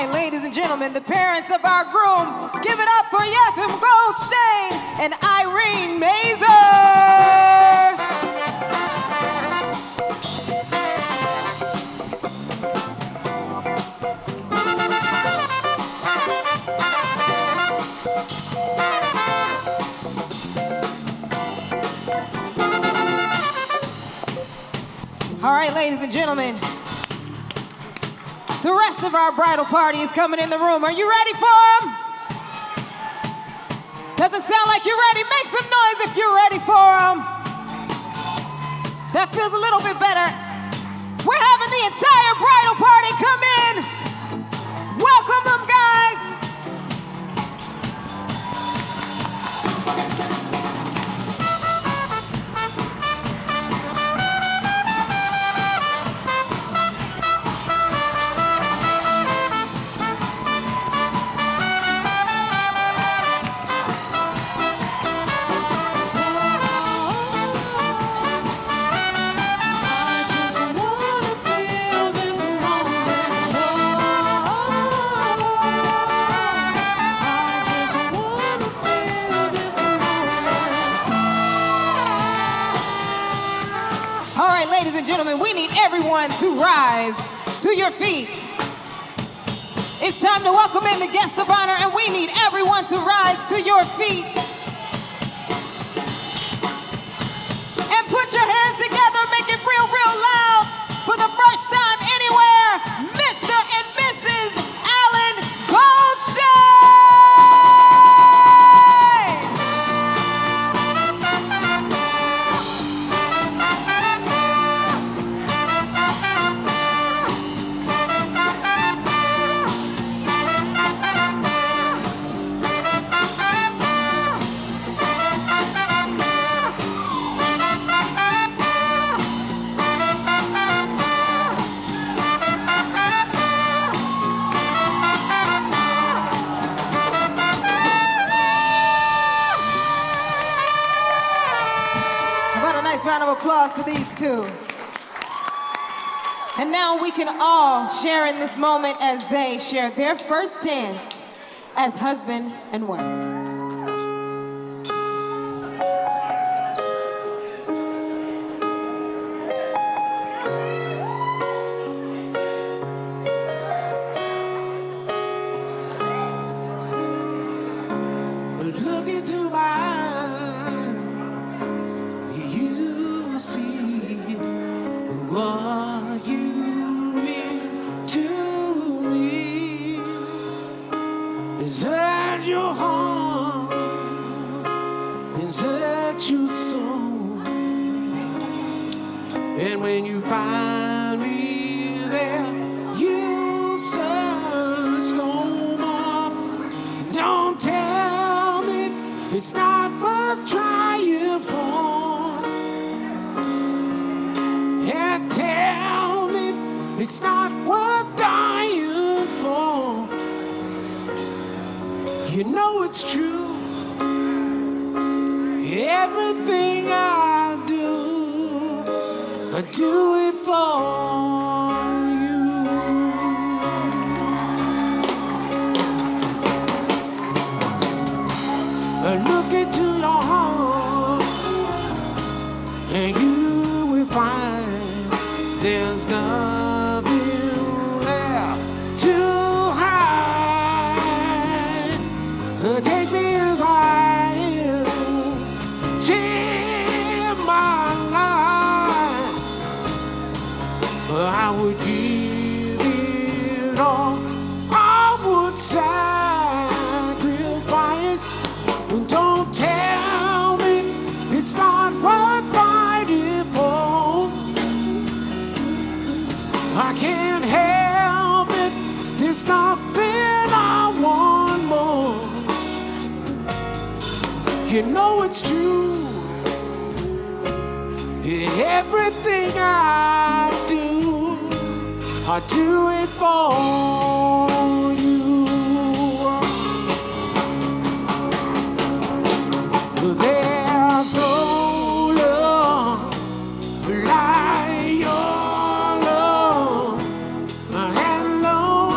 right, ladies and gentlemen, the parents of our groom, give it up for Yefim Goldstein and Irene Mazer. All right, ladies and gentlemen, the rest of our bridal party is coming in the room. Are you ready for them? Doesn't sound like you're ready. Make some noise if you're ready for them. That feels a little bit better. We're having the entire bridal party come in. Welcome them, guys. Ladies and gentlemen, we need everyone to rise to your feet. It's time to welcome in the guests of honor, and we need everyone to rise to your feet. And put your hands together, make it real, real loud. For the first time anywhere, Mr. and Mrs. Allan Goldstein. Round of applause for these two. And now we can all share in this moment as they share their first dance as husband and wife. Look into my eyes, you see what you mean to me. Is that your heart? Is that your soul? And when you find me there, you search no more. Don't tell me it's not worth trying for. And tell me it's not worth dying for. You know it's true. Everything I do it for you. Look into your heart, and you will find there's nothing left to hide. Take me as I am, share my life. I would give it all. I would sacrifice. Don't tell me it's not worth fighting for. I can't help it. There's nothing I want more. You know it's true. Everything I do it for you. There's no love like your love, and no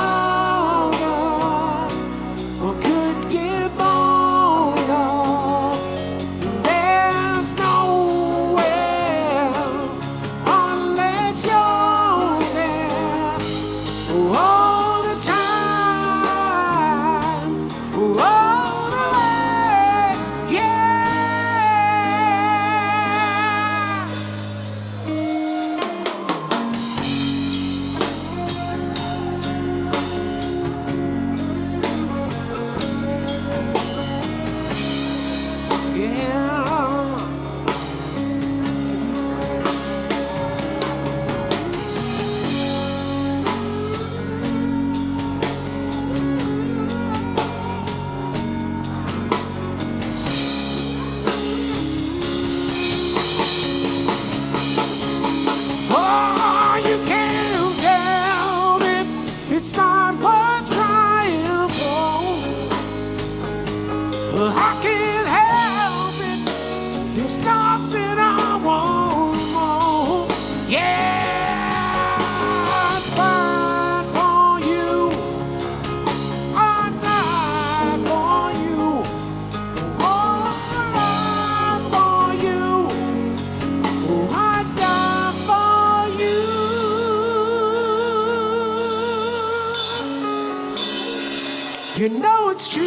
You know it's true.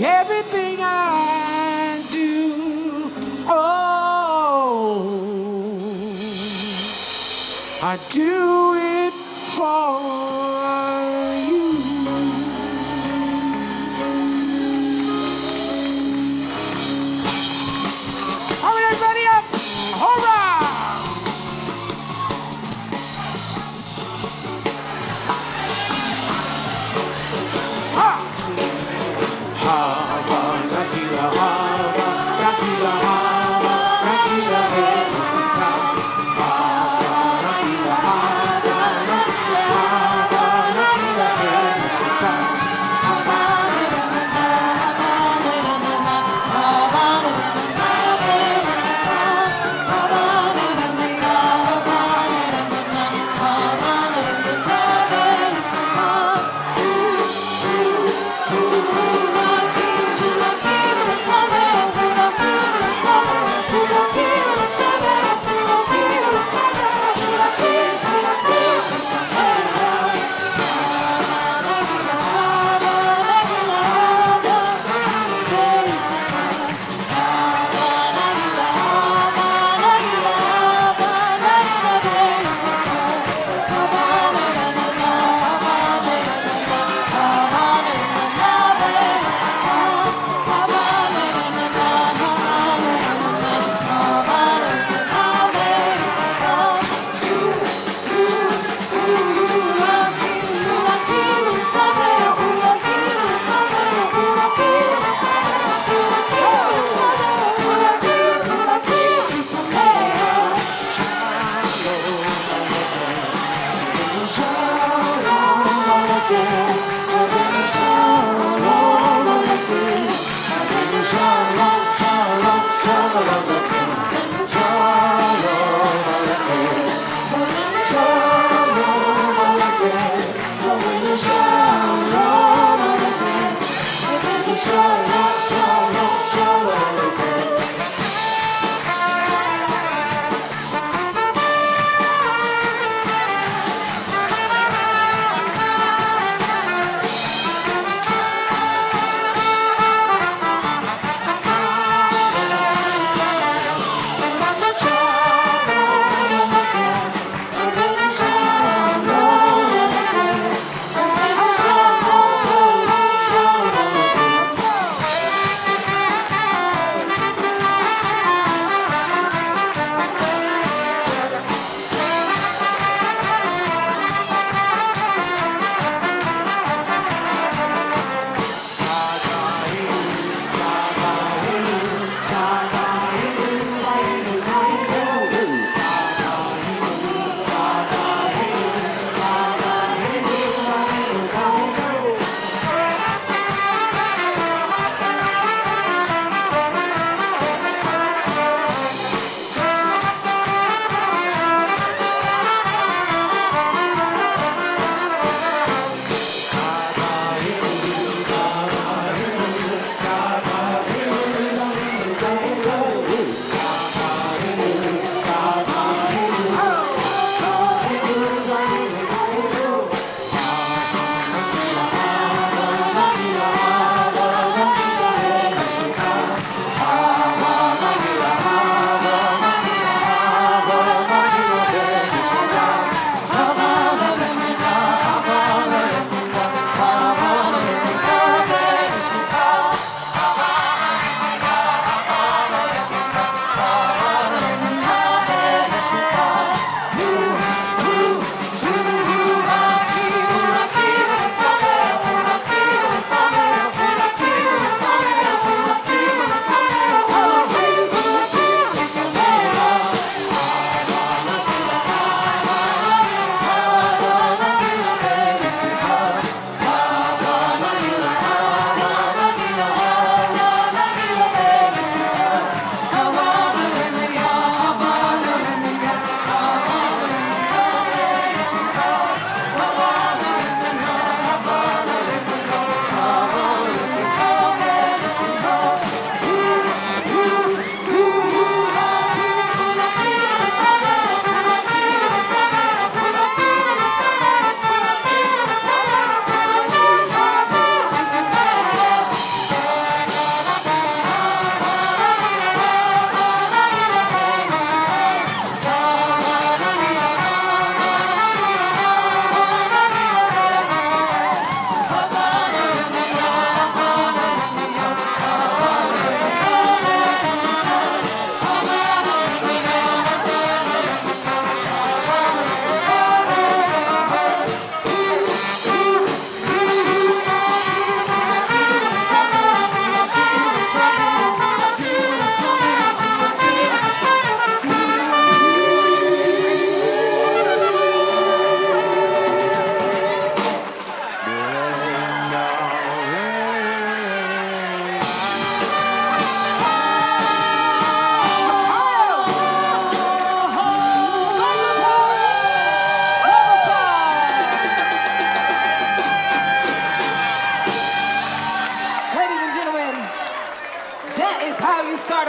Everything I do, oh, I do it for you. All right, everybody up. Hurrah!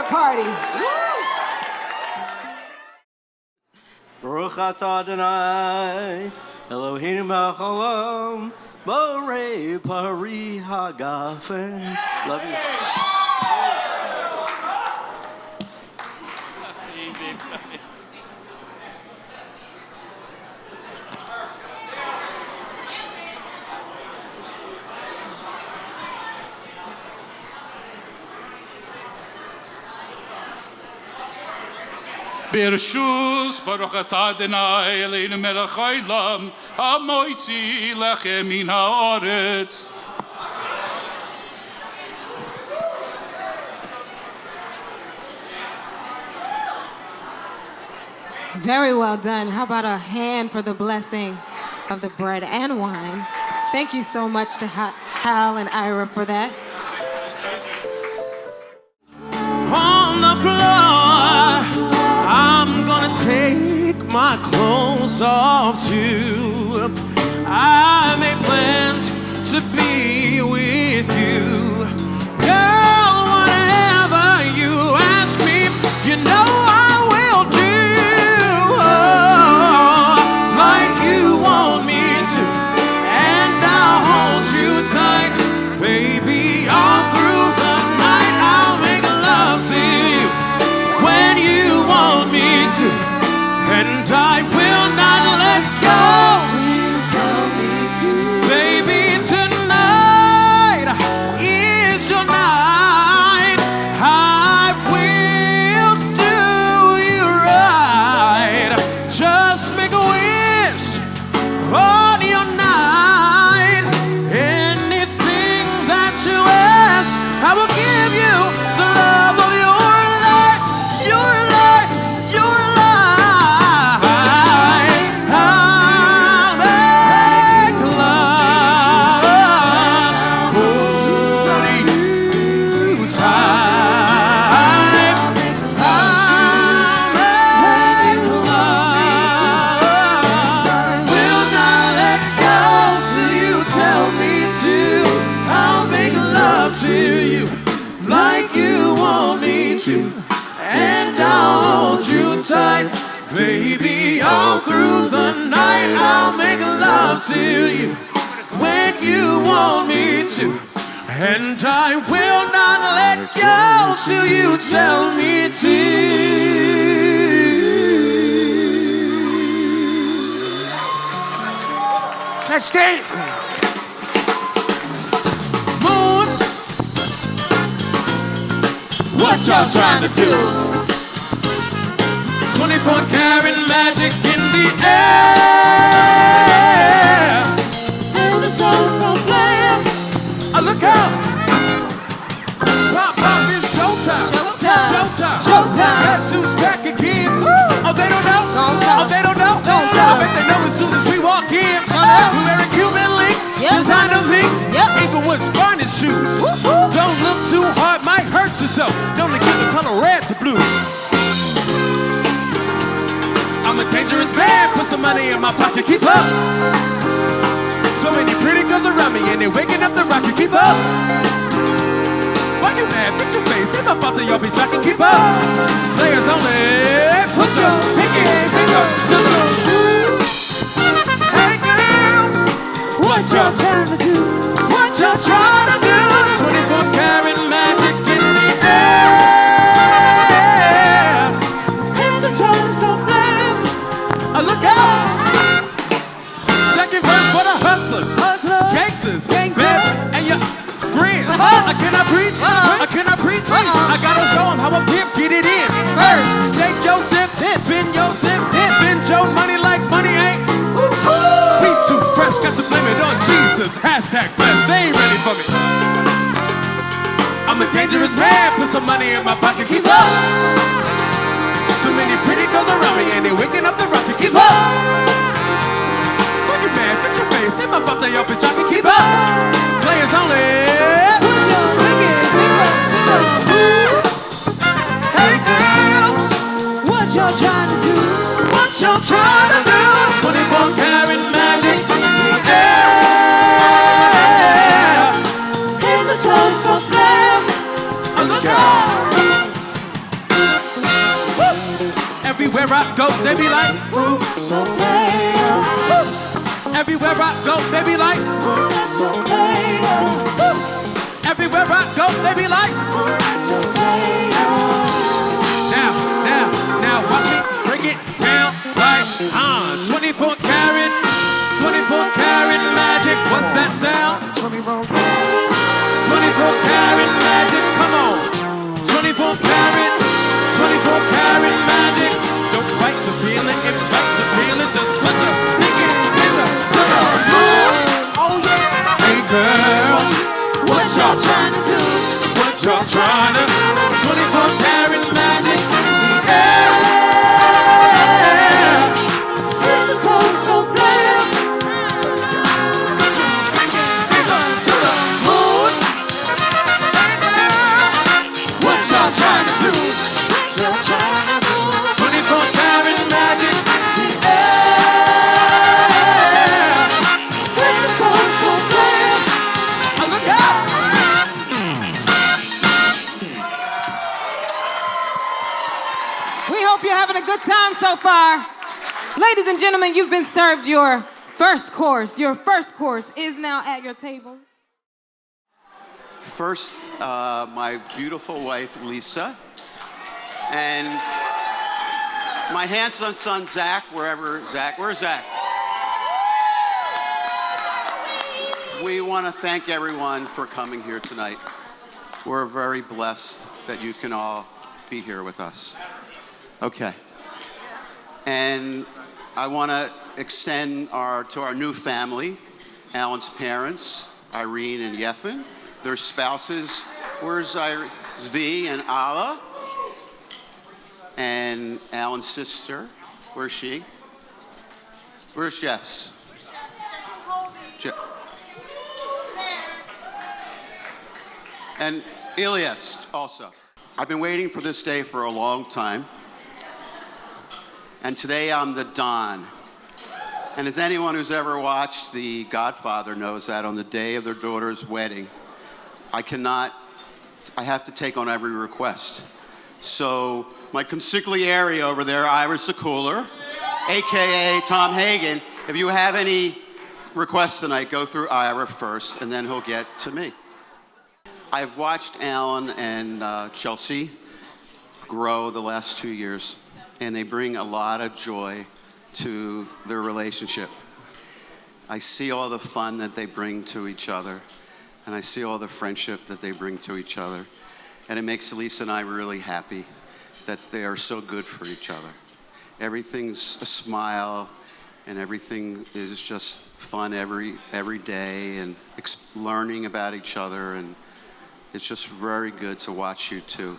our party. Baruch atah Adonai, Eloheinu melech haolam, borei pari hagafen. Love you. Bereshus Baruch atah Adonai Eloheinu melech haolam hamoitzi lechem min haaretz. Very well done. How about a hand for the blessing of the bread and wine? Thank you so much to Hal and Ira for that. On the floor, I'm gonna take my clothes off too. I make plans to be with you. Girl, whatever you ask me, you know I will do. Like you want me to, and I'll hold you tight, baby, all through the night. I'll make love to you when you want me to, and I will not let go. Baby, tonight is your night. I will do you right. Just make a wish on your night. Anything that you ask, I will give you the love of your life, your life, your life. I'll make love for you tight. I'll make love. Will not let go till you tell me to. I'll make love to you like you want me to, and I'll hold you tight, baby, all through the night. I'll make love to you when you want me to, and I will not let go till you tell me to. Let's dance. Moon, what y'all trying to do? 24-karat magic in the air. Head to toe, so flare. Look out! Pop, pop, it's showtime. Showtime. Showtime. Showtime. Guess who's back again? Oh, they don't know? Don't tell. Oh, they don't know? Don't tell. I bet they know as soon as we walk in. Show them. We're wearing Cuban links, Yep. designer links, Yep. Inglewood's finest shoes. Don't look too hard, might hurt yourself. Don't give the color red to blue. I'm a dangerous man, put some money in my pocket, keep up. So many pretty girls around me and they're waking up the rocket, keep up. Why you mad? Fix your face, ain't my fault that y'all be jocking, keep up. Players only, put your pinky finger to the roof. Hey girl, what y'all trying to do? What y'all trying to do? 24-karat magic in the air. Head to toe, so flame. Look out! Second verse for the hustlers, gangsters, babe, and your friends. Can I preach? Can I preach? I gotta show them how a pimp get it in. First, take your sip, spin your dip, spend your money like money ain't. We too fresh, got to blame it on Jesus. Hashtag blessed, they ain't ready for me. I'm a dangerous man, put some money in my pocket, keep up. So many pretty girls around me and they're waking up the rocket, keep up. Fuck you man, fix your face, ain't my fault that y'all be jocking, keep up. Players only. Put your pinky finger to the roof. Hey girl, what y'all trying to do? What y'all trying to do? 24-karat magic in the air. Heads and toes so flame. Look out. Everywhere I go, they be like, ooh, that's a player. Everywhere I go, they be like, ooh, that's a player. Now, watch me break it down like, 24 karat, 24 karat magic. What's that sound? 24 karat magic. Come on. 24 karat, 24 karat magic. Don't fight the feeling, invite the feeling. Just put your pinky finger to the moon. Oh yeah. Hey girl, what y'all trying to do? What y'all trying to? 24 karat magic. Yeah. It's a toast so player. To the moon. What y'all trying to do? What y'all trying to do? 24 karat magic. Yeah. It's a toast so player. Oh, look out. We hope you're having a good time so far. Ladies and gentlemen, you've been served your first course. Your first course is now at your tables. First, my beautiful wife, Lisa, and my handsome son, Zach, where's Zach? We want to thank everyone for coming here tonight. We're very blessed that you can all be here with us. Okay. And I want to extend to our new family, Allan's parents, Irene and Yeffin, their spouses. Where's V and Allan? And Allan's sister. Where's she? Where's Jess? And Elias also. I've been waiting for this day for a long time. And today I'm the Don. And as anyone who's ever watched The Godfather knows that on the day of their daughter's wedding, I have to take on every request. So my consigliere over there, Iris the Cooler, AKA Tom Hagen, if you have any requests tonight, go through Ira first, and then he'll get to me. I've watched Allan and Chelsea grow the last 2 years, and they bring a lot of joy to their relationship. I see all the fun that they bring to each other, and I see all the friendship that they bring to each other. And it makes Lisa and I really happy that they are so good for each other. Everything's a smile, and everything is just fun every day, and learning about each other, and it's just very good to watch you two.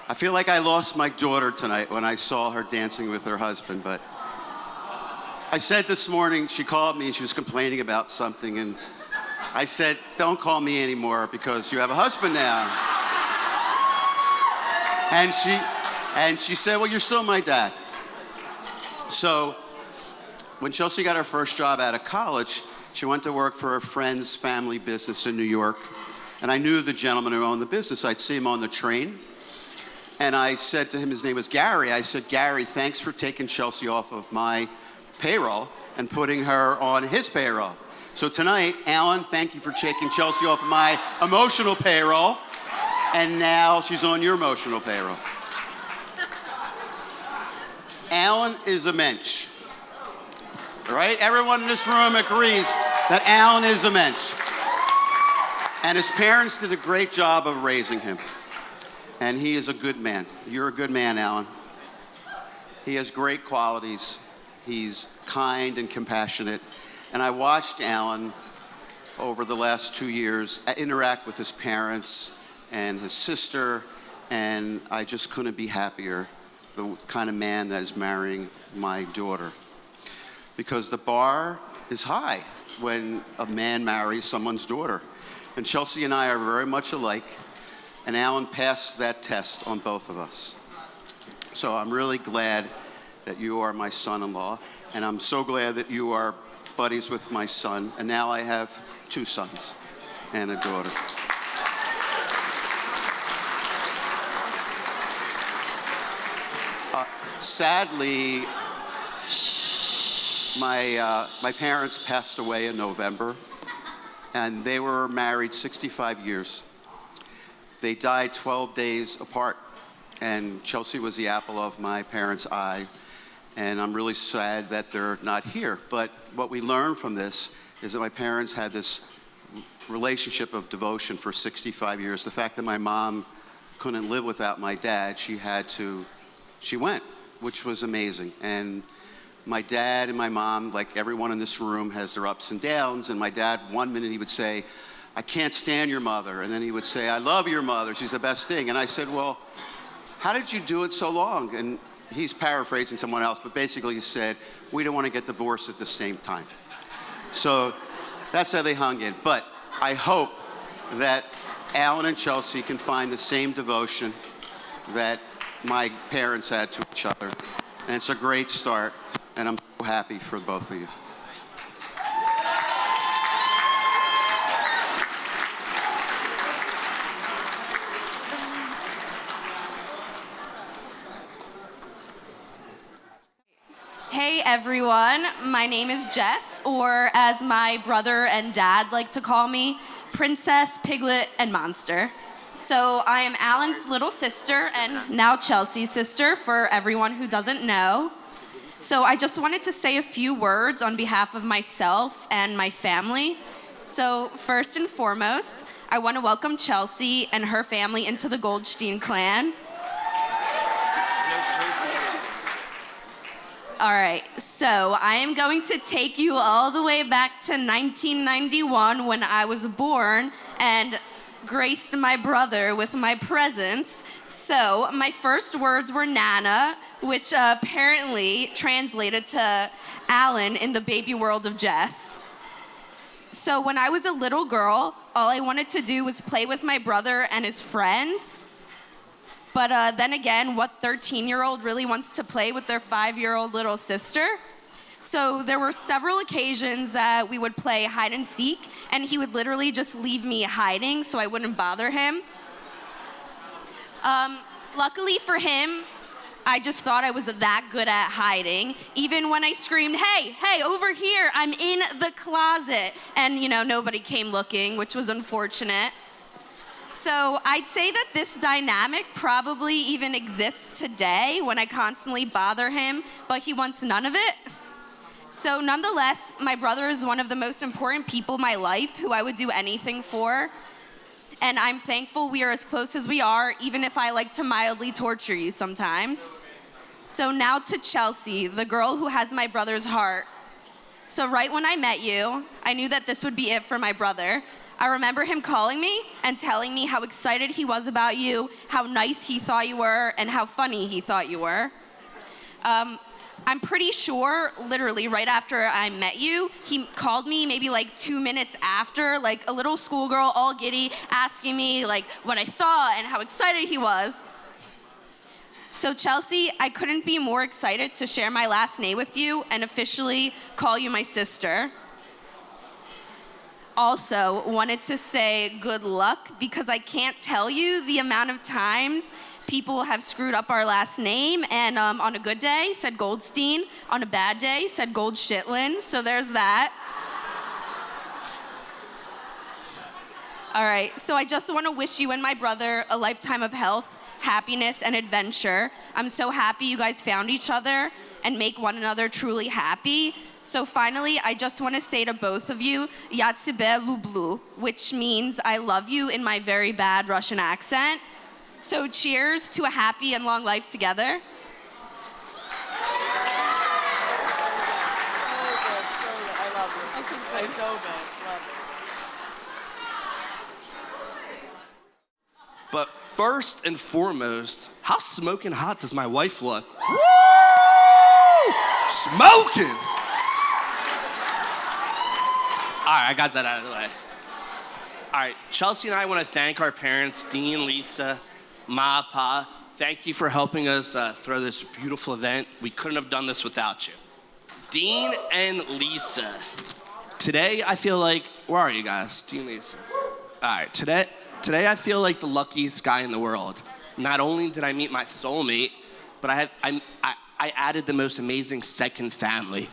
I feel like I lost my daughter tonight when I saw her dancing with her husband, but I said this morning, she called me and she was complaining about something, and I said, don't call me anymore because you have a husband now. And she said, well, you're still my dad. So when Chelsea got her first job out of college, she went to work for a friend's family business in New York. And I knew the gentleman who owned the business. I'd see him on the train. And I said to him, his name was Gary. I said, Gary, thanks for taking Chelsea off of my payroll and putting her on his payroll. So tonight, Allan, thank you for taking Chelsea off of my emotional payroll. And now she's on your emotional payroll. Allan is a mensch. All right? Everyone in this room agrees that Allan is a mensch. And his parents did a great job of raising him. And he is a good man. You're a good man, Allan. He has great qualities. He's kind and compassionate. And I watched Allan over the last 2 years interact with his parents and his sister, and I just couldn't be happier, the kind of man that is marrying my daughter. Because the bar is high when a man marries someone's daughter. And Chelsea and I are very much alike, and Allan passed that test on both of us. So I'm really glad that you are my son-in-law, and I'm so glad that you are buddies with my son, and now I have 2 sons and a daughter. Sadly, My parents passed away in November, and they were married 65 years. They died 12 days apart, and Chelsea was the apple of my parents' eye, and I'm really sad that they're not here. But what we learned from this is that my parents had this relationship of devotion for 65 years. The fact that my mom couldn't live without my dad, she went, which was amazing. And my dad and my mom, like everyone in this room, has their ups and downs. And my dad, one minute he would say, "I can't stand your mother." And then he would say, "I love your mother. She's the best thing." And I said, "Well, how did you do it so long?" And he's paraphrasing someone else, but basically he said, "We don't want to get divorced at the same time." So that's how they hung in. But I hope that Allan and Chelsea can find the same devotion that my parents had to each other. And it's a great start, and I'm so happy for both of you. Hey everyone, my name is Jess, or as my brother and dad like to call me, Princess, Piglet, and Monster. So I am Allan's little sister and now Chelsea's sister for everyone who doesn't know. So I just wanted to say a few words on behalf of myself and my family. So first and foremost, I want to welcome Chelsea and her family into the Goldstein clan. All right, so I am going to take you all the way back to 1991 when I was born and graced my brother with my presence. So my first words were Nana, which apparently translated to Allan in the baby world of Jess. So when I was a little girl, all I wanted to do was play with my brother and his friends. But then again, what 13-year-old really wants to play with their 5-year-old little sister? So there were several occasions that we would play hide and seek, and he would literally just leave me hiding so I wouldn't bother him. Luckily for him, I just thought I was that good at hiding. Even when I screamed, hey, over here, I'm in the closet. And, nobody came looking, which was unfortunate. So I'd say that this dynamic probably even exists today when I constantly bother him, but he wants none of it. So nonetheless, my brother is one of the most important people in my life who I would do anything for. And I'm thankful we are as close as we are, even if I like to mildly torture you sometimes. So now to Chelsea, the girl who has my brother's heart. So right when I met you, I knew that this would be it for my brother. I remember him calling me and telling me how excited he was about you, how nice he thought you were, and how funny he thought you were. I'm pretty sure, literally right after I met you, he called me maybe like 2 minutes after, like a little schoolgirl, all giddy, asking me like what I thought and how excited he was. So Chelsea, I couldn't be more excited to share my last name with you and officially call you my sister. Also, wanted to say good luck because I can't tell you the amount of times people have screwed up our last name, and on a good day said Goldstein, on a bad day said Goldshitlin, so there's that. All right, so I just want to wish you and my brother a lifetime of health, happiness, and adventure. I'm so happy you guys found each other and make one another truly happy. So finally, I just want to say to both of you, Yatsibe Lublu, which means I love you in my very bad Russian accent. So cheers to a happy and long life together. But first and foremost, how smoking hot does my wife look? Woo! Smoking! All right, I got that out of the way. All right, Chelsea and I want to thank our parents, Dean, Lisa, Ma, Pa. Thank you for helping us throw this beautiful event. We couldn't have done this without you. Dean and Lisa. Today, I feel like, where are you guys? Dean and Lisa. All right, today I feel like the luckiest guy in the world. Not only did I meet my soulmate, but I added the most amazing second family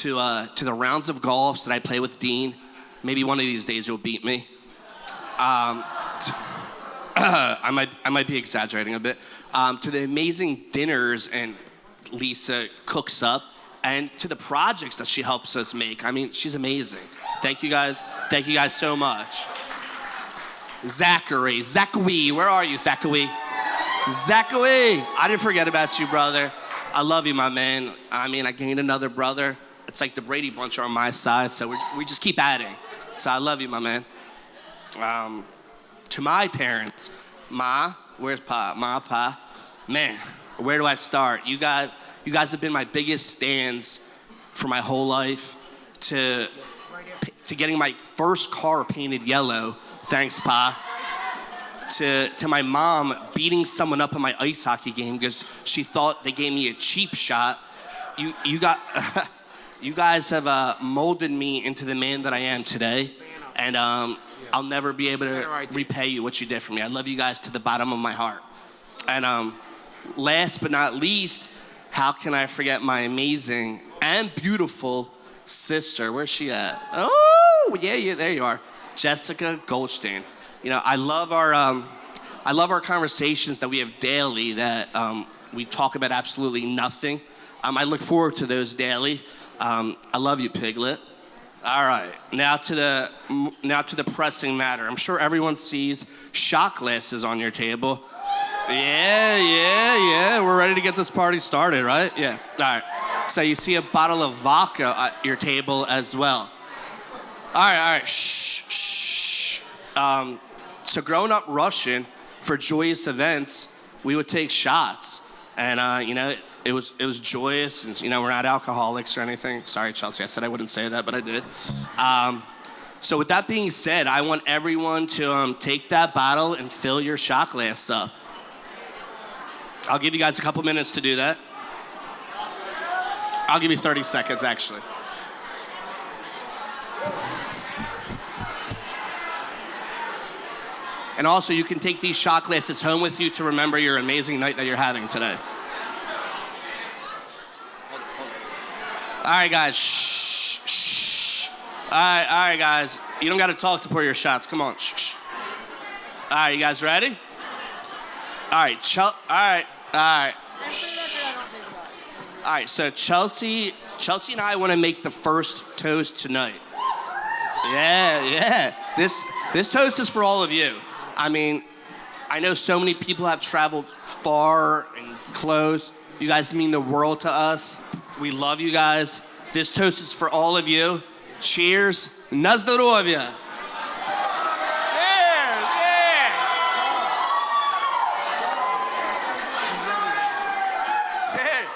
to the rounds of golfs that I play with Dean. Maybe one of these days you'll beat me. I might be exaggerating a bit. To the amazing dinners and Lisa cooks up, and to the projects that she helps us make. I mean, she's amazing. Thank you guys. Thank you guys so much. Zachary, where are you, Zachary? I didn't forget about you, brother. I love you, my man. I mean, I gained another brother. It's like the Brady Bunch are on my side, so we just keep adding. So I love you, my man. To my parents, Ma, where's Pa? Ma, Pa. Man, where do I start? You guys have been my biggest fans for my whole life. To getting my first car painted yellow, thanks, Pa. To my mom beating someone up in my ice hockey game because she thought they gave me a cheap shot. You guys have molded me into the man that I am today, and I'll never be able to repay you what you did for me. I love you guys to the bottom of my heart. And last but not least, how can I forget my amazing and beautiful sister? Where's she at? Oh, yeah, there you are, Jessica Goldstein. You know, I love our conversations that we have daily. That we talk about absolutely nothing. I look forward to those daily. I love you, Piglet. All right, now to the pressing matter. I'm sure everyone sees shot glasses on your table. Yeah. We're ready to get this party started, right? Yeah. All right. So you see a bottle of vodka at your table as well. All right. Shh. So growing up Russian, for joyous events, we would take shots, and it was joyous. And, we're not alcoholics or anything. Sorry, Chelsea, I said I wouldn't say that, but I did. So with that being said, I want everyone to take that bottle and fill your shot glass up. I'll give you guys a couple minutes to do that. I'll give you 30 seconds, actually. And also, you can take these shot glasses home with you to remember your amazing night that you're having today. All right, guys. Shh. All right, guys. You don't got to talk to pour your shots. Come on. Shh. All right, you guys ready? All right. All right. Shh. All right. So Chelsea and I want to make the first toast tonight. Yeah. This toast is for all of you. I mean, I know so many people have traveled far and close. You guys mean the world to us. We love you guys. This toast is for all of you. Cheers. Na zdrowie. Cheers. Yeah. Cheers.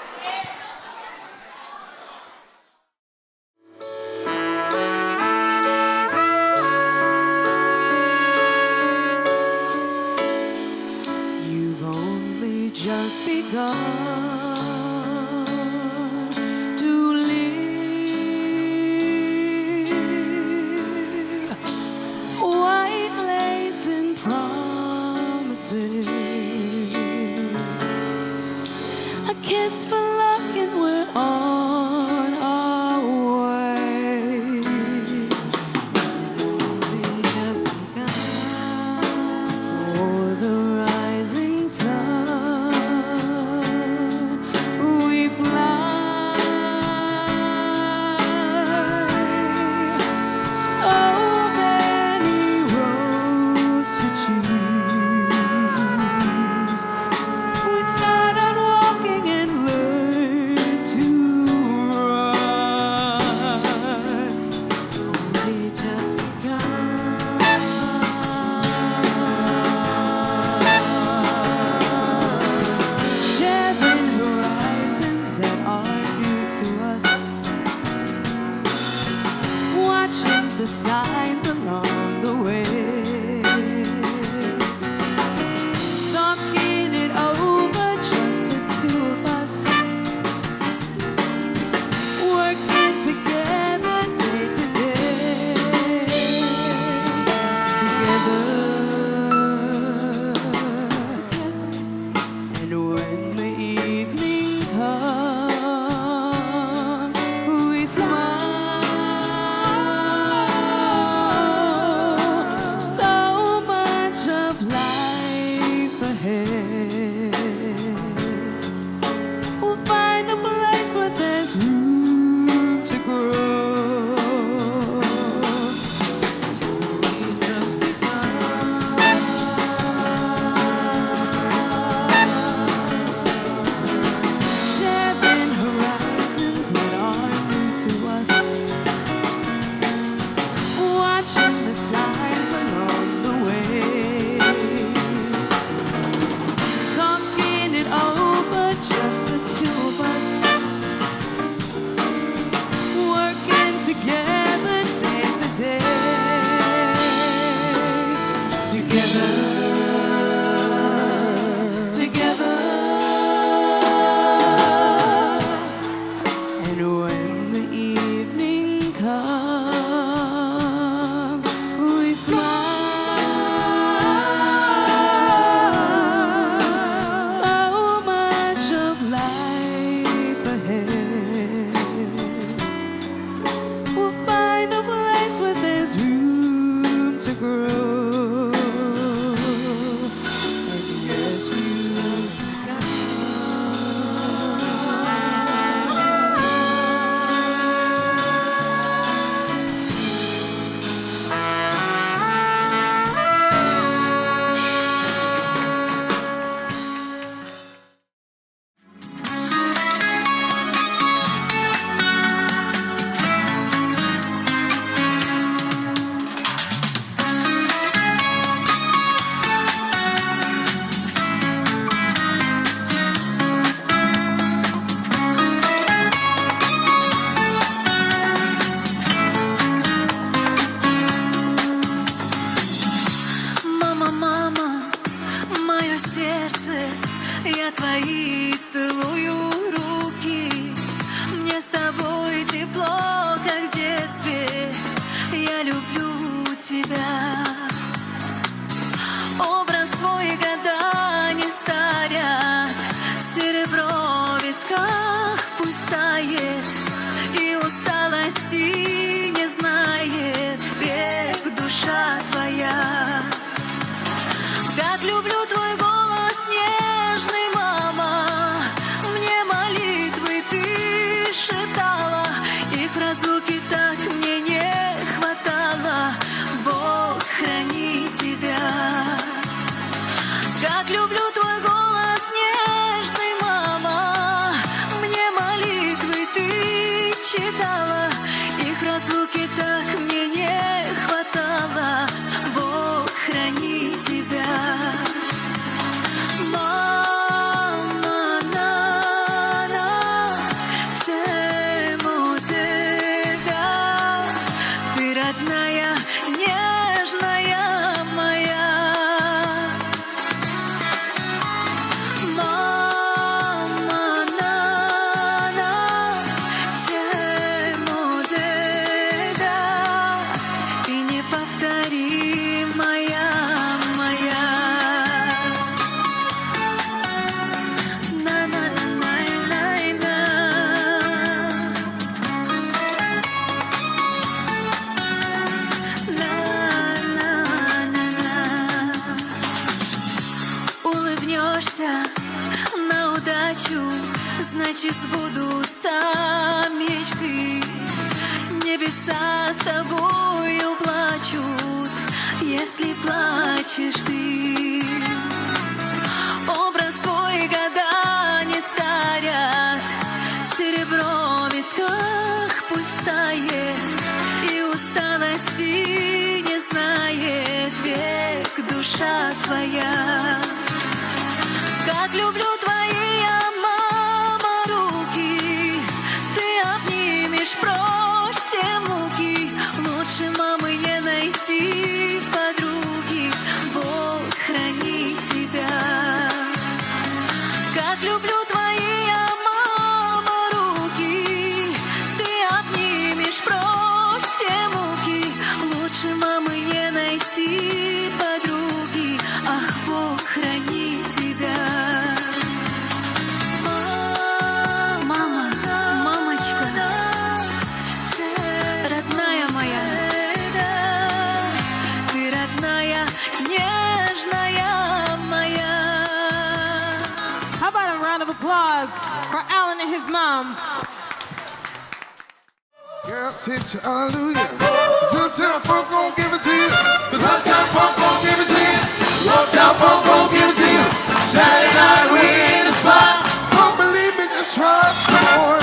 You've only just begun to live. White lace and promises, a kiss for luck, and we're on our way. We've just begun. For the rising sun, we fly. So many roads to choose. We start on walking and learn to run. We just begun. Sharing horizons that are new to us. Watching the signs along the way. Talking it over, just the two of us. Working together day to day. Together. And when the evening comes, we smile. все-таки так мне не хватало. Бог храни тебя. Мама, чему ты так? Ты родная, нежная моя. Мама, чему ты так? Ты неповторимая моя. Улыбнешься на удачу, значит сбудутся мечты. Небеса с тобою плачут, если плачешь ты. Образ твой года не старят, серебро в висках пусть тает, и усталости не знает век душа твоя. Как люблю твои, я, мама, руки, ты обнимешь прочь все муки. Лучше мамы не найти подруги, Бог храни тебя. Как люблю твои, я, мама, руки, ты обнимешь прочь все муки. Лучше мамы не найти подруги, ах, Бог храни тебя. Мама, мамочка, родная моя, ты родная, нежная моя. How about a round of applause for Allan and his mom? Girls hit you, hallelujah. Uptown Funk gon' give it to you. 'Cause Uptown Funk gon' give it to you. Uptown Funk gon' give it to you. Saturday night we in the spot. Don't believe me, just watch, boy.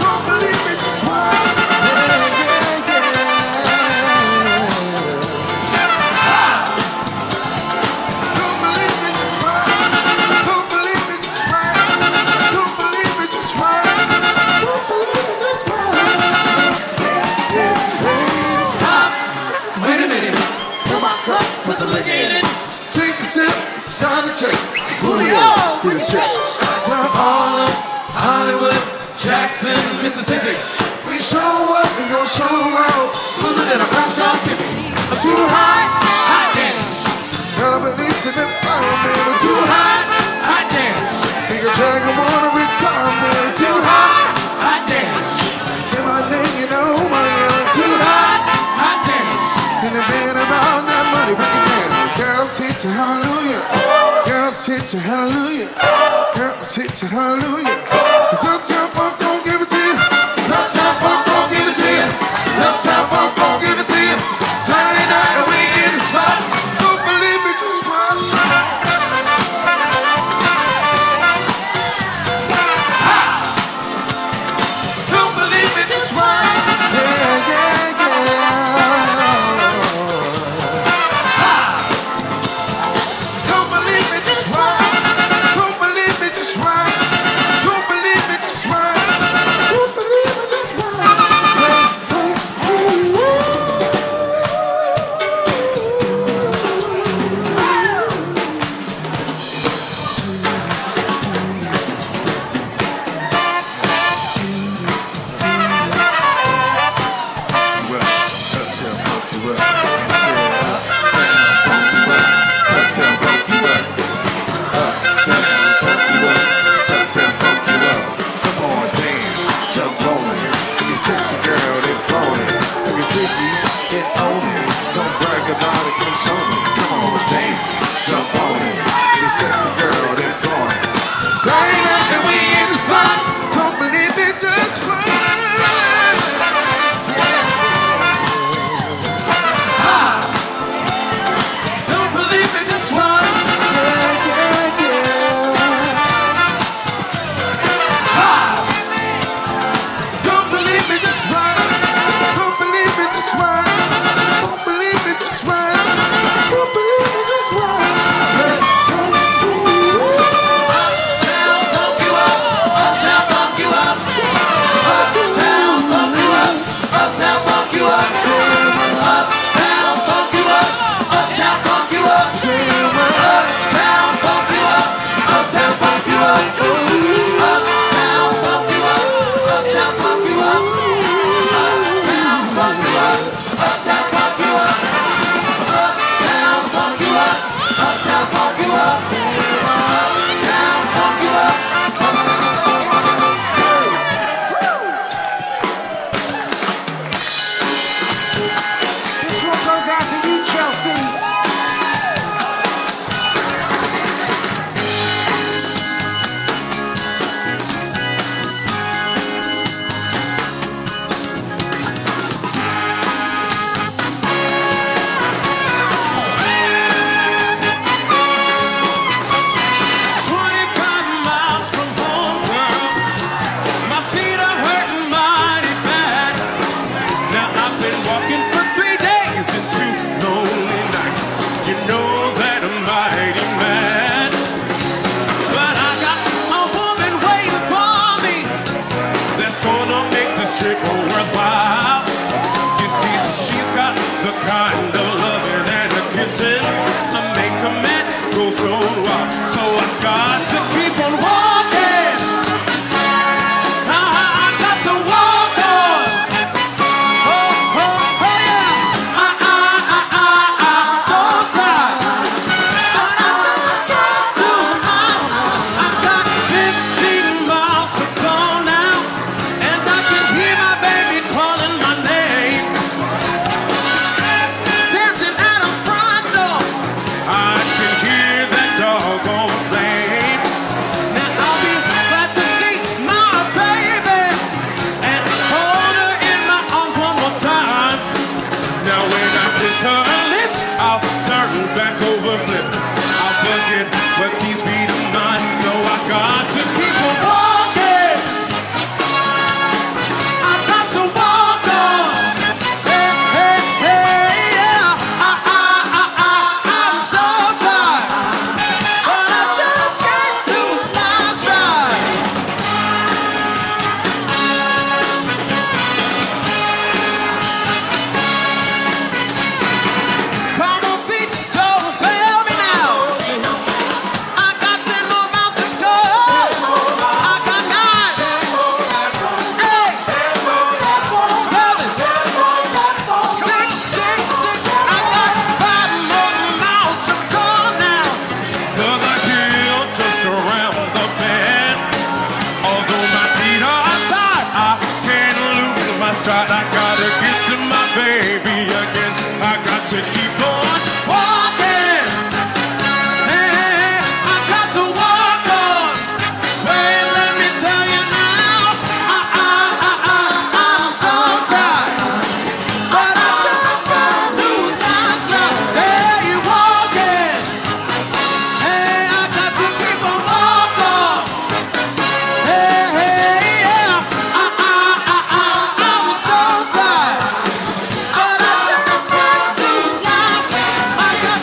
Don't believe me, just watch. Don't believe me, just watch. Don't believe me, just watch. Don't believe me, just watch. Don't believe me, just watch. Hey, stop. Wait a minute. Fill my cup, put some liquor in it. Take a sip, it's time to check. Julio, with his stretch. Down Harlem, Hollywood, Jackson, Mississippi. We show up, we gon' show out. Smoother than a fast draw skipping. I'm too hot, hot dance. Gotta release it and fire, man. I'm too hot, hot dance. Think a dragon wanna retire, man. Too hot, hot dance. Say my name, you know who I am. Too hot, hot dance. In the band around that money, break it down. Girls hit you, hallelujah. Girls hit you, hallelujah. Girls hit you, hallelujah. 'Cause Uptown Funk gon' give it to you. 'Cause Uptown Funk gon' give it to you. 'Cause Uptown Funk gon' give it to you. Saturday night we in the spot. Don't believe me, just watch. Don't believe me, just watch. Yeah, yeah, yeah. Don't believe me, just watch. Don't believe me, just watch. Don't believe me, just watch. Don't believe me, just watch. Sexy girl, they floating. Every 50 and own it. Don't brag about it, come show me. Come on, dance, jump on it. Every sexy girl, they floating. Say that and we in the spot. Don't believe me, just watch. Don't believe me, just watch. Yeah, yeah, yeah. stride. I gotta get to my baby again. I got to keep on walking. Hey, I got to walk on. Hey, let me tell you now, I'm so tired, but I just can't lose my stride. Hey, walking. Hey, I got to keep on walking. Hey, yeah. I'm so tired, but I just can't lose my. I got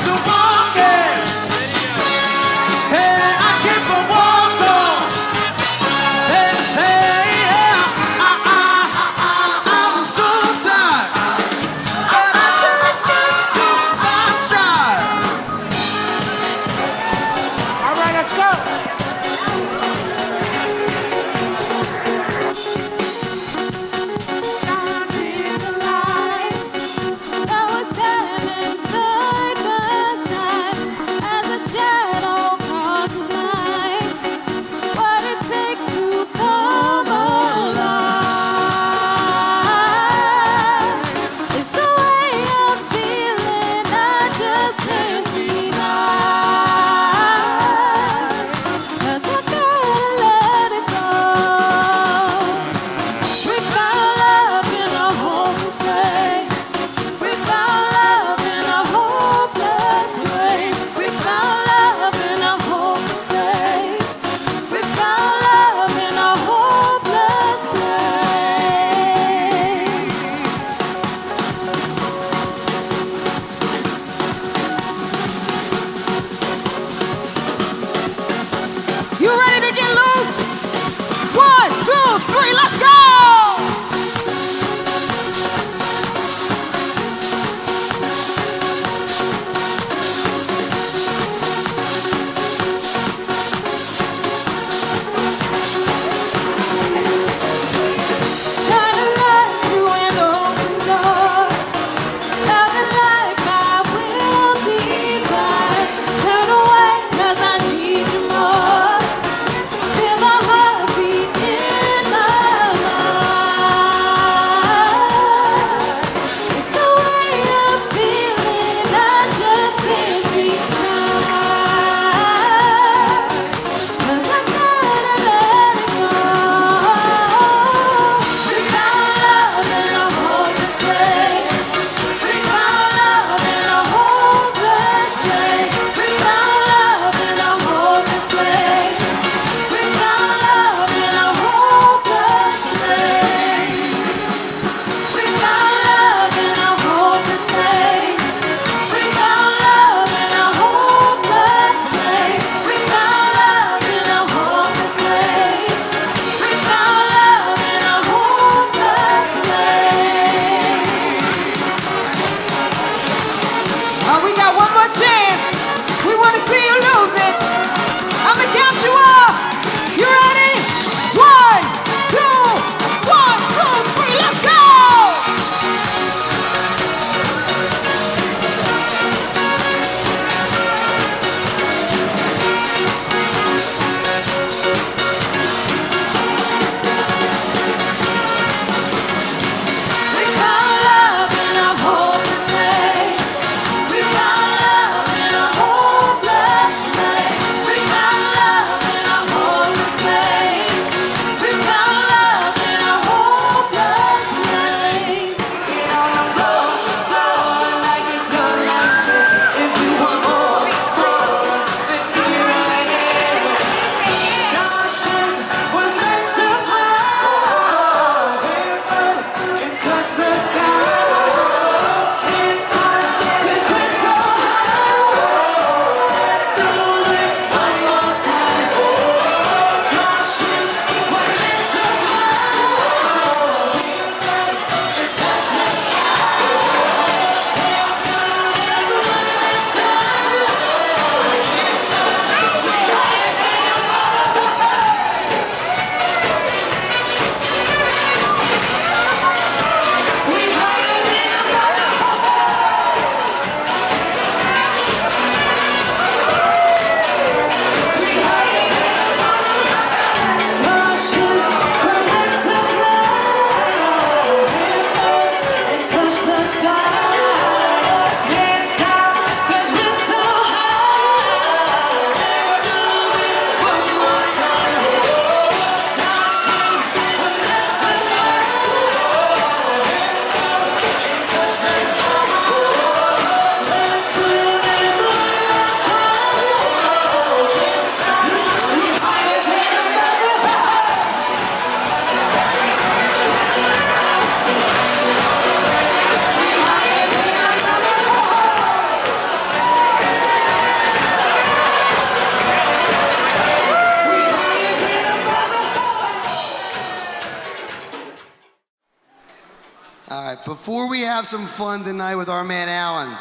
All right, before we have some fun tonight with our man Allan,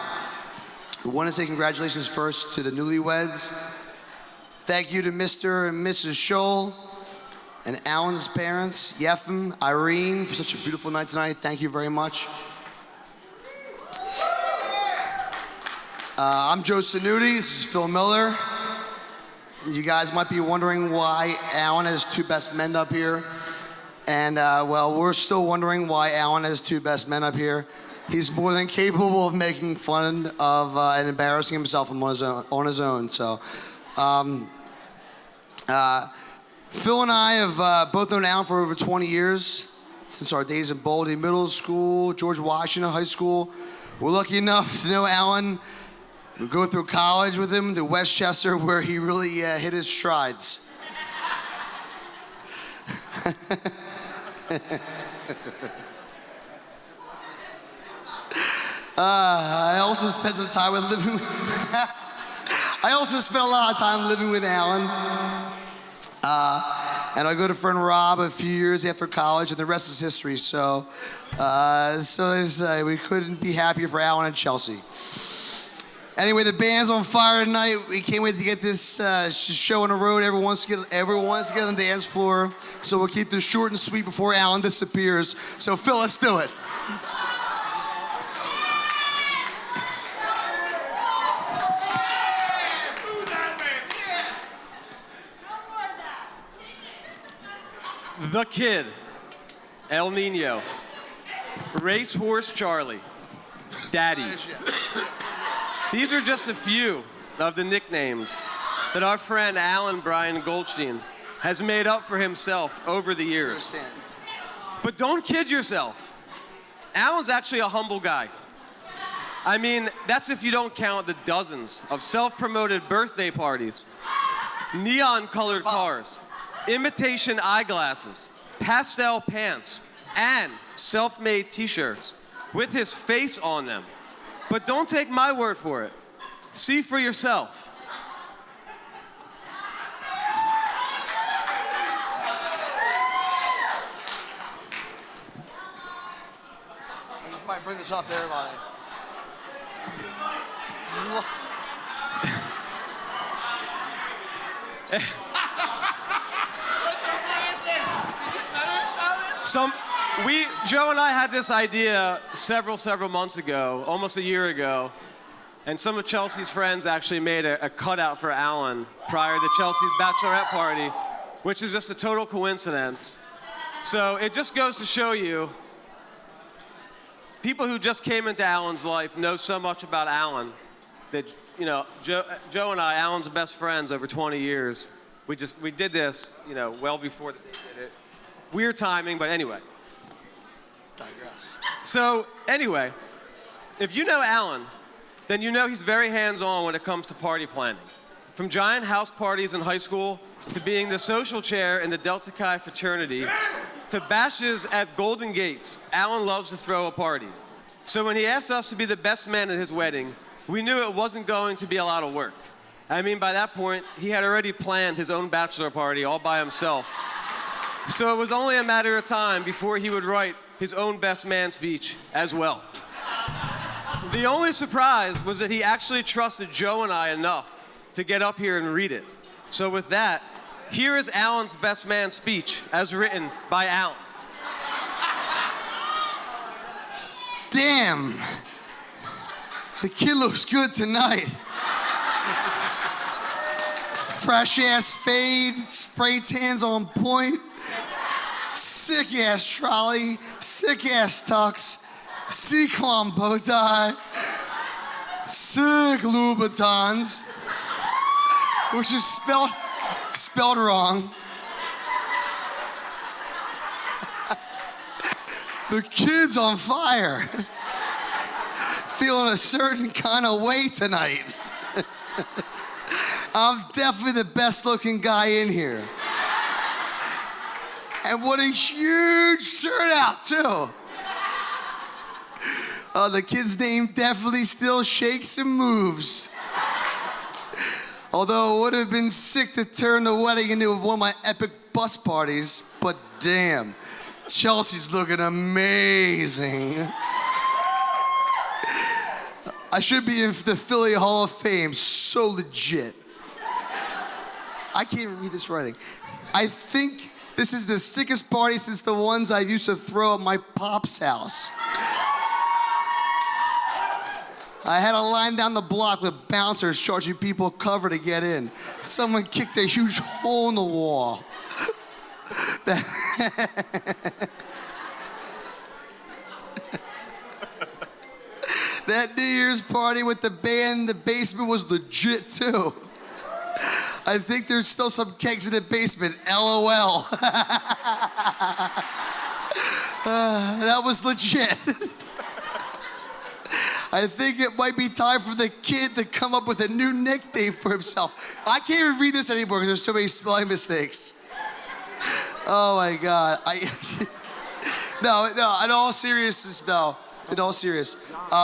we want to say congratulations first to the newlyweds. Thank you to Mr. and Mrs. Scholl and Allan's parents, Yefim, Irene, for such a beautiful night tonight. Thank you very much. I'm Joe Sanuti, this is Phil Miller. You guys might be wondering why Allan has two best men up here. And well, we're still wondering why Allan has two best men up here. He's more than capable of making fun of and embarrassing himself on his own. So, Phil and I have both known Allan for over 20 years, since our days in Baldy Middle School, George Washington High School. We're lucky enough to know Allan. We go through college with him to Westchester, where he really hit his strides. I also spent some time with living. I also spent a lot of time living with Allan. And I go to friend Rob a few years after college, and the rest is history. So, we couldn't be happier for Allan and Chelsea. Anyway, the band's on fire tonight. We can't wait to get this show on the road. Everyone wants to get on the dance floor. So we'll keep this short and sweet before Allan disappears. So Phil, let's do it. The Kid, El Nino, Racehorse Charlie, Daddy. These are just a few of the nicknames that our friend Allan Brian Goldstein has made up for himself over the years. But don't kid yourself. Allan's actually a humble guy. I mean, that's if you don't count the dozens of self-promoted birthday parties, neon-colored cars, imitation eyeglasses, pastel pants, and self-made t-shirts with his face on them. But don't take my word for it. See for yourself. You might bring this up to everybody. Joe and I had this idea several months ago, almost a year ago, and some of Chelsea's friends actually made a cutout for Allan prior to Chelsea's bachelorette party, which is just a total coincidence. So it just goes to show you, people who just came into Allan's life know so much about Allan that, you know, Joe and I, Allan's best friends over 20 years, we did this, you know, well before they did it. Weird timing, but anyway. Digress. So anyway, if you know Allan, then you know he's very hands-on when it comes to party planning. From giant house parties in high school, to being the social chair in the Delta Chi fraternity, to bashes at Golden Gates, Allan loves to throw a party. So when he asked us to be the best man at his wedding, we knew it wasn't going to be a lot of work. I mean, by that point, he had already planned his own bachelor party all by himself. So it was only a matter of time before he would write his own best man speech as well. The only surprise was that he actually trusted Joe and I enough to get up here and read it. So with that, here is Allan's best man speech as written by Allan. Damn, the kid looks good tonight. Fresh ass fade, spray tans on point. Sick ass trolley, sick ass tux, sequin bow tie, sick Louboutins, which is spelled wrong. The kid's on fire. Feeling a certain kind of way tonight. I'm definitely the best looking guy in here. And what a huge turnout, too. The kid's name definitely still shakes and moves. Although it would have been sick to turn the wedding into one of my epic bus parties, but damn. Chelsea's looking amazing. I should be in the Philly Hall of Fame. So legit. I can't even read this writing. I think this is the sickest party since the ones I used to throw at my pop's house. I had a line down the block with bouncers charging people cover to get in. Someone kicked a huge hole in the wall. That New Year's party with the band in the basement was legit too. I think there's still some kegs in the basement, LOL. That was legit. I think it might be time for the kid to come up with a new nickname for himself. I can't even read this anymore because there's so many spelling mistakes. Oh my God. No, in all seriousness, no. In all seriousness,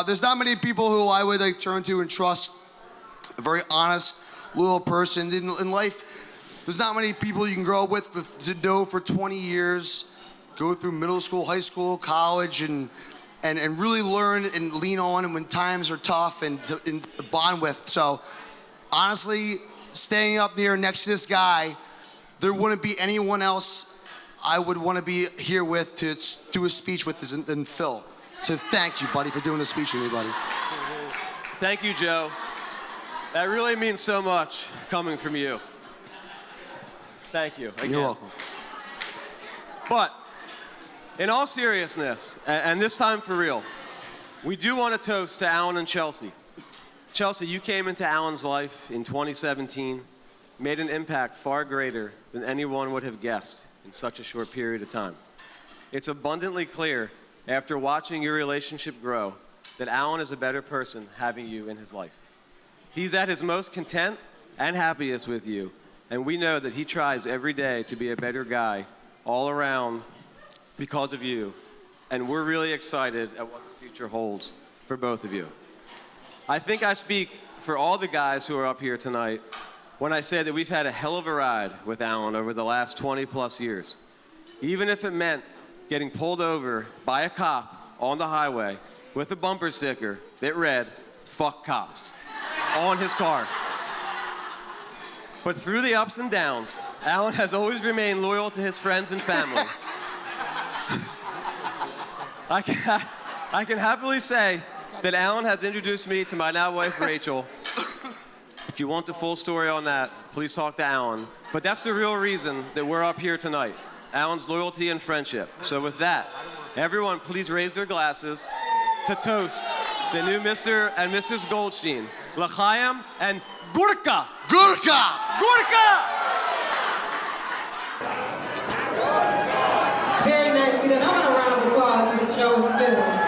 there's not many people who I would like turn to and trust. A very honest, loyal person in life. There's not many people you can grow up with to know for 20 years, go through middle school, high school, college, and really learn and lean on and when times are tough and to bond with. So honestly, staying up there next to this guy, there wouldn't be anyone else I would want to be here with to do a speech with than Phil. So thank you, buddy, for doing the speech with me, buddy. Thank you, Joe. That really means so much coming from you. Thank you. Again. You're welcome. But in all seriousness, and this time for real, we do want to toast to Allan and Chelsea. Chelsea, you came into Allan's life in 2017, made an impact far greater than anyone would have guessed in such a short period of time. It's abundantly clear after watching your relationship grow that Allan is a better person having you in his life. He's at his most content and happiest with you, and we know that he tries every day to be a better guy all around because of you, and we're really excited at what the future holds for both of you. I think I speak for all the guys who are up here tonight when I say that we've had a hell of a ride with Allan over the last 20 plus years. Even if it meant getting pulled over by a cop on the highway with a bumper sticker that read, "Fuck cops," on his car. But through the ups and downs, Allan has always remained loyal to his friends and family. I can happily say that Allan has introduced me to my now wife, Rachel. If you want the full story on that, please talk to Allan. But that's the real reason that we're up here tonight, Allan's loyalty and friendship. So with that, everyone please raise their glasses to toast the new Mr. and Mrs. Goldstein, L'chaim and Gurka. Gurka! Gurka! Very nicely done. I want a round of applause for Joe and Phil.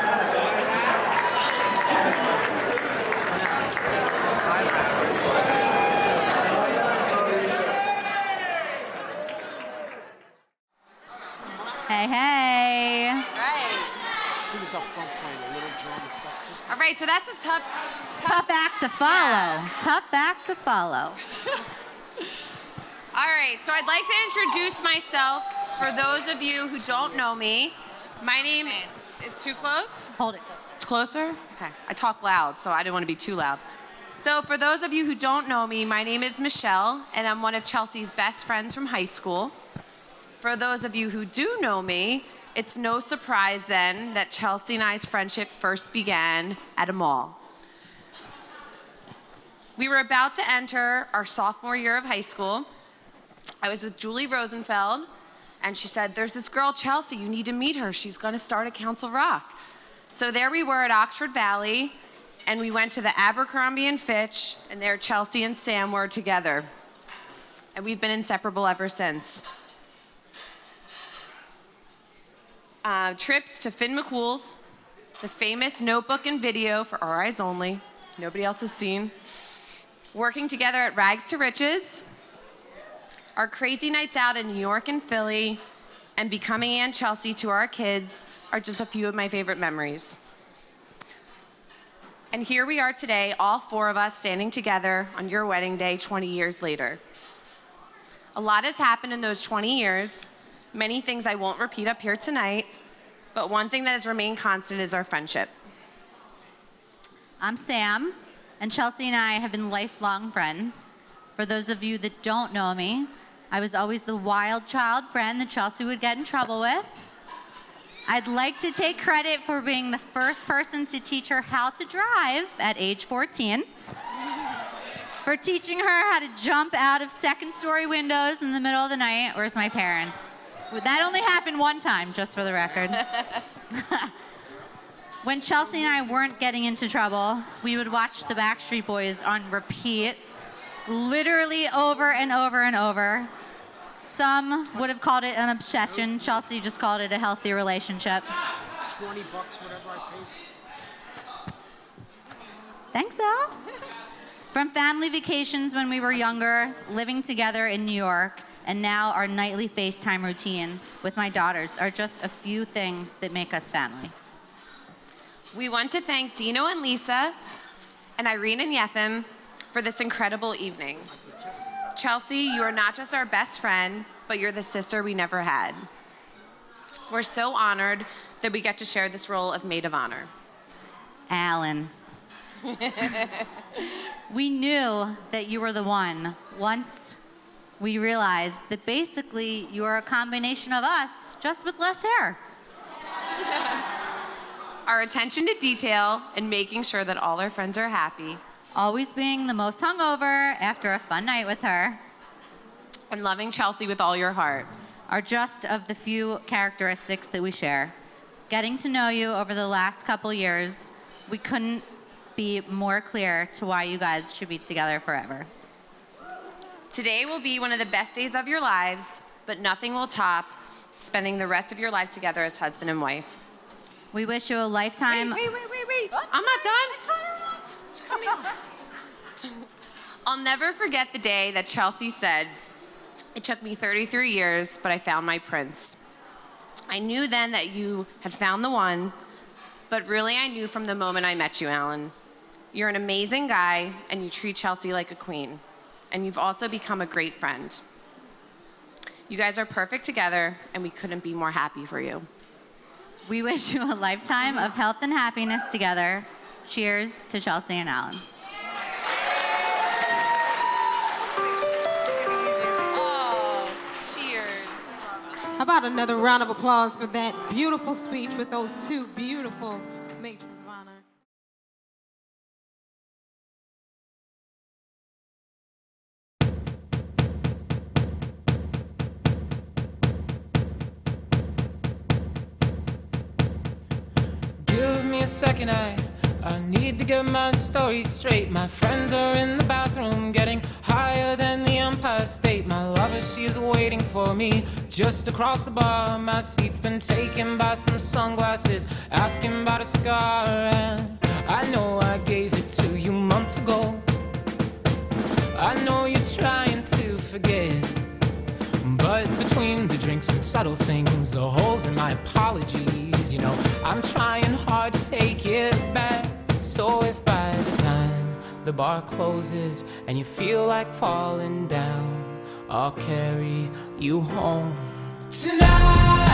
Hey, hey. Right. All right, so that's a Tough act to follow. Tough act to follow. All right, so I'd like to introduce myself for those of you who don't know me. My name is, it's too close? Hold it close. It's closer? Okay, I talk loud, so I didn't want to be too loud. So for those of you who don't know me, my name is Michelle, and I'm one of Chelsea's best friends from high school. For those of you who do know me, it's no surprise then that Chelsea and I's friendship first began at a mall. We were about to enter our sophomore year of high school. I was with Julie Rosenfeld, and she said, "There's this girl, Chelsea, you need to meet her. She's gonna start at Council Rock." So there we were at Oxford Valley, and we went to the Abercrombie and Fitch, and there Chelsea and Sam were together. And we've been inseparable ever since. Trips to Finn McCool's, the famous notebook and video for our eyes only, nobody else has seen. Working together at Rags to Riches, our crazy nights out in New York and Philly, and becoming Aunt Chelsea to our kids are just a few of my favorite memories. And here we are today, all four of us standing together on your wedding day 20 years later. A lot has happened in those 20 years, Many things I won't repeat up here tonight, but one thing that has remained constant is our friendship. I'm Sam, and Chelsea and I have been lifelong friends. For those of you that don't know me, I was always the wild child friend that Chelsea would get in trouble with. I'd like to take credit for being the first person to teach her how to drive at age 14. For teaching her how to jump out of second-story windows in the middle of the night. Where's my parents? That only happened one time, just for the record. When Chelsea and I weren't getting into trouble, we would watch the Backstreet Boys on repeat, literally over and over and over. Some would have called it an obsession. Chelsea just called it a healthy relationship. $20, whatever I paid. Thanks, Al. From family vacations when we were younger, living together in New York, and now our nightly FaceTime routine with my daughters are just a few things that make us family. We want to thank Dino and Lisa and Irene and Yetham for this incredible evening. Chelsea, you are not just our best friend, but you're the sister we never had. We're so honored that we get to share this role of maid of honor. Allan. We knew that you were the one once we realized that basically you are a combination of us, just with less hair. Our attention to detail and making sure that all our friends are happy. Always being the most hungover after a fun night with her. And loving Chelsea with all your heart. Are just of the few characteristics that we share. Getting to know you over the last couple years, we couldn't be more clear to why you guys should be together forever. Today will be one of the best days of your lives, but nothing will top spending the rest of your life together as husband and wife. We wish you a lifetime. Wait. I'm not done. Come here. I'll never forget the day that Chelsea said, "It took me 33 years, but I found my prince." I knew then that you had found the one, but really I knew from the moment I met you, Allan. You're an amazing guy, and you treat Chelsea like a queen. And you've also become a great friend. You guys are perfect together, and we couldn't be more happy for you. We wish you a lifetime of health and happiness together. Cheers to Chelsea and Allan. Oh, cheers. How about another round of applause for that beautiful speech with those two beautiful matrons of honor? Give me a second, I need to get my story straight. My friends are in the bathroom getting higher than the Empire State. My lover, she is waiting for me just across the bar. My seat's been taken by some sunglasses, asking about a scar. And I know I gave it to you months ago. I know you're trying to forget, but between the drinks and subtle things, the holes in my apologies, you know, I'm trying hard to take it back. So if by the time the bar closes and you feel like falling down, I'll carry you home tonight.